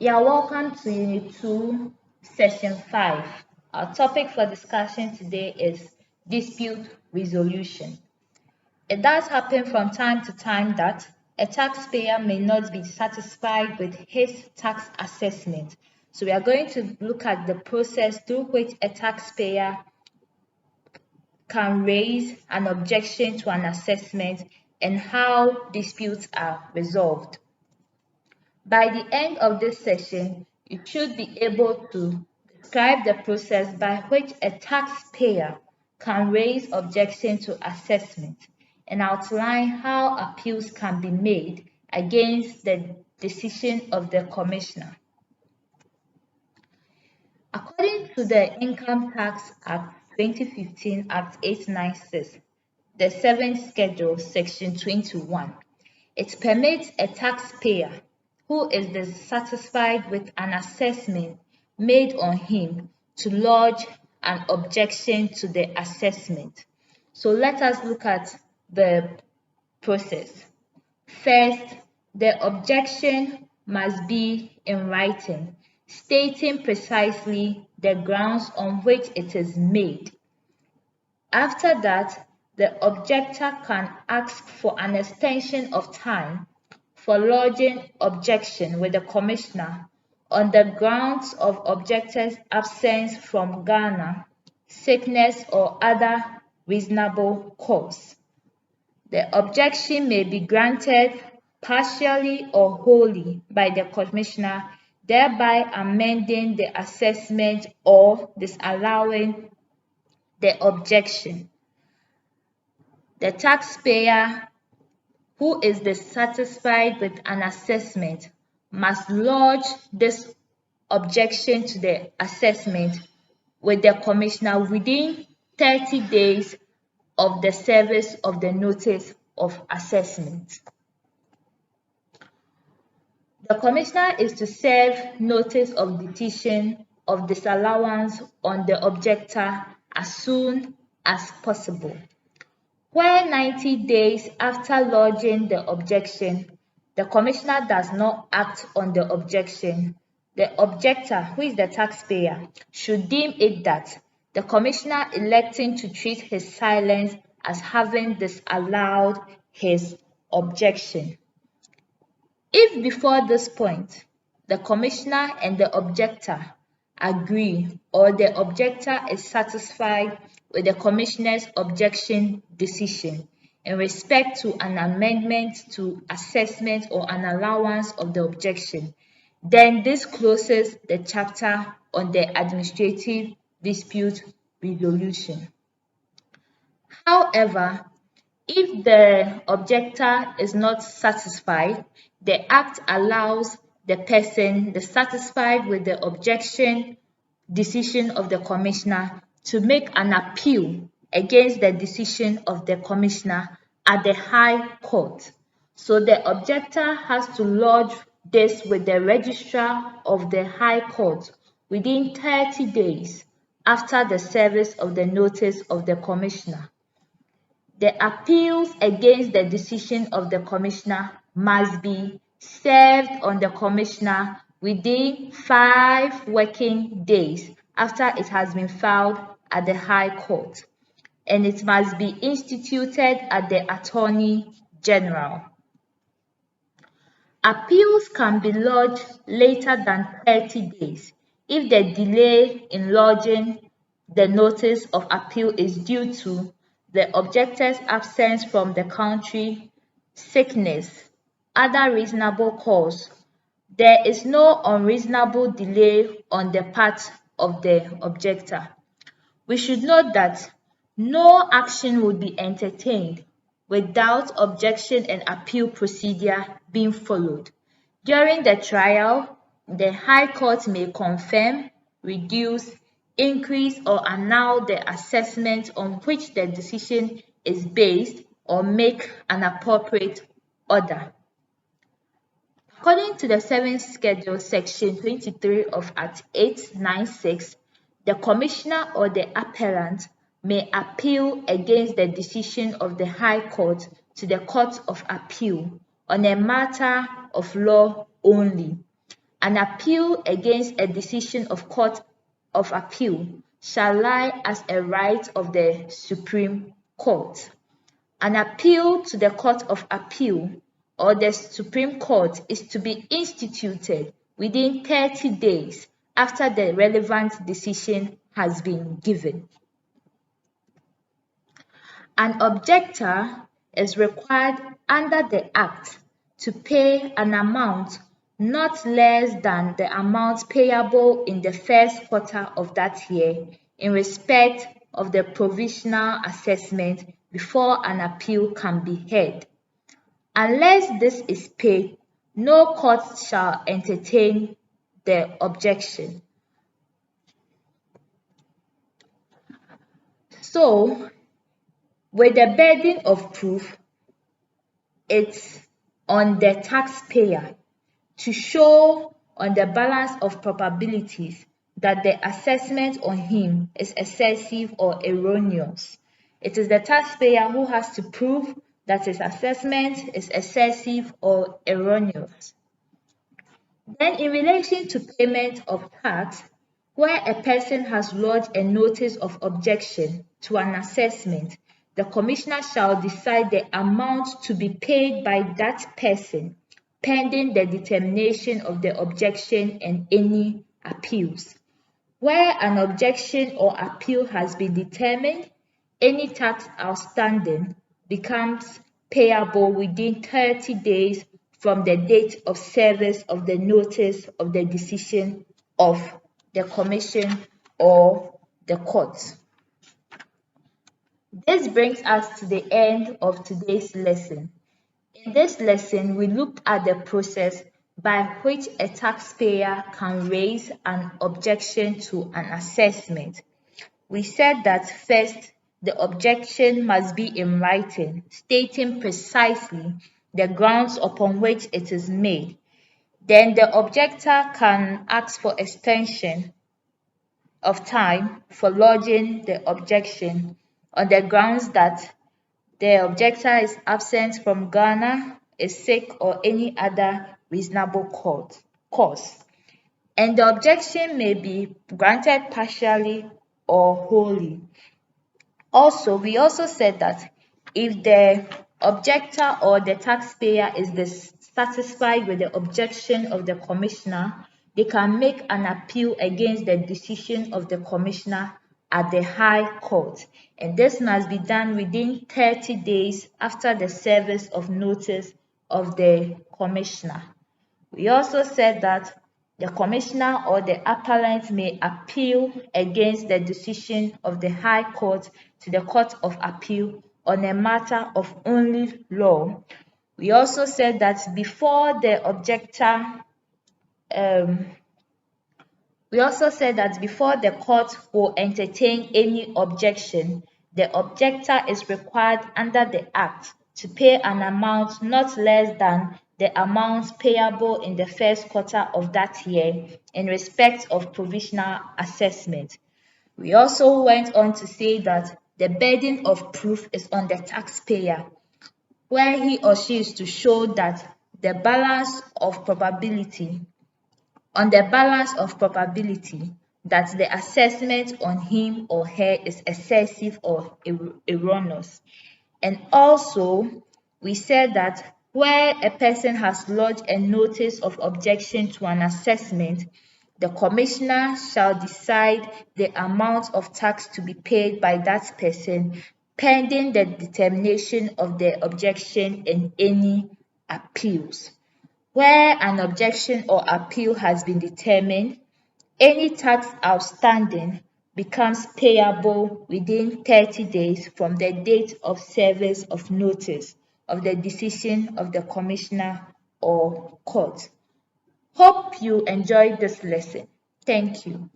Yeah, welcome to Unit 2, Session 5. Our topic for discussion today is dispute resolution. It does happen from time to time that a taxpayer may not be satisfied with his tax assessment. So we are going to look at the process through which a taxpayer can raise an objection to an assessment and how disputes are resolved. By the end of this session, you should be able to describe the process by which a taxpayer can raise objection to assessment and outline how appeals can be made against the decision of the commissioner. According to the Income Tax Act 2015 Act 896, the 7th Schedule, Section 21, it permits a taxpayer who is dissatisfied with an assessment made on him to lodge an objection to the assessment. So let us look at the process. First, the objection must be in writing, stating precisely the grounds on which it is made. After that, the objector can ask for an extension of time for lodging objection with the commissioner on the grounds of objector's absence from Ghana, sickness, or other reasonable cause. The objection may be granted partially or wholly by the commissioner, thereby amending the assessment or disallowing the objection. The taxpayer who is dissatisfied with an assessment must lodge this objection to the assessment with the commissioner within 30 days of the service of the notice of assessment. The commissioner is to serve notice of decision of disallowance on the objector as soon as possible. Where 90 days after lodging the objection, the commissioner does not act on the objection, the objector, who is the taxpayer, should deem it that the commissioner electing to treat his silence as having disallowed his objection. If before this point, the commissioner and the objector agree or the objector is satisfied with the commissioner's objection decision in respect to an amendment to assessment or an allowance of the objection, then this closes the chapter on the administrative dispute resolution. However, if the objector is not satisfied, the Act allows the person dissatisfied with the objection decision of the commissioner to make an appeal against the decision of the commissioner at the High Court. So the objector has to lodge this with the registrar of the High Court within 30 days after the service of the notice of the commissioner. The appeals against the decision of the commissioner must be served on the commissioner within 5 working days after it has been filed at the High Court, and it must be instituted at the Attorney General. Appeals can be lodged later than 30 days if the delay in lodging the notice of appeal is due to the objector's absence from the country, sickness, other reasonable cause. There is no unreasonable delay on the part of the objector. We should note that no action would be entertained without objection and appeal procedure being followed. During the trial, the High Court may confirm, reduce, increase, or annul the assessment on which the decision is based or make an appropriate order. According to the 7th Schedule, Section 23 of Act 896, the commissioner or the appellant may appeal against the decision of the High Court to the Court of Appeal on a matter of law only. An appeal against a decision of Court of Appeal shall lie as a right of the Supreme Court. An appeal to the Court of Appeal or the Supreme Court is to be instituted within 30 days after the relevant decision has been given. An objector is required under the Act to pay an amount not less than the amount payable in the first quarter of that year in respect of the provisional assessment before an appeal can be heard. Unless this is paid, no court shall entertain the objection. So, with the burden of proof, it's on the taxpayer to show on the balance of probabilities that the assessment on him is excessive or erroneous. It is the taxpayer who has to prove that his assessment is excessive or erroneous. Then in relation to payment of tax, where a person has lodged a notice of objection to an assessment, the Commissioner shall decide the amount to be paid by that person pending the determination of the objection and any appeals. Where an objection or appeal has been determined, any tax outstanding becomes payable within 30 days from the date of service of the notice of the decision of the Commission or the court. This brings us to the end of today's lesson. In this lesson, we looked at the process by which a taxpayer can raise an objection to an assessment. We said that first, the objection must be in writing, stating precisely the grounds upon which it is made. Then the objector can ask for extension of time for lodging the objection on the grounds that the objector is absent from Ghana, is sick, or any other reasonable cause. And the objection may be granted partially or wholly. Also, we also said that if the objector or the taxpayer is dissatisfied with the objection of the Commissioner, they can make an appeal against the decision of the Commissioner at the High Court, and this must be done within 30 days after the service of notice of the Commissioner. We also said that the Commissioner or the appellant may appeal against the decision of the High Court to the Court of Appeal on a matter of only law. We also said that before the court will entertain any objection, the objector is required under the Act to pay an amount not less than the amount payable in the first quarter of that year in respect of provisional assessment. We also went on to say that the burden of proof is on the taxpayer, where he or she is to show that the balance of probability that the assessment on him or her is excessive or erroneous. And also, we said that where a person has lodged a notice of objection to an assessment, the Commissioner shall decide the amount of tax to be paid by that person pending the determination of the objection and any appeals. Where an objection or appeal has been determined, any tax outstanding becomes payable within 30 days from the date of service of notice of the decision of the Commissioner or court. Hope you enjoyed this lesson. Thank you.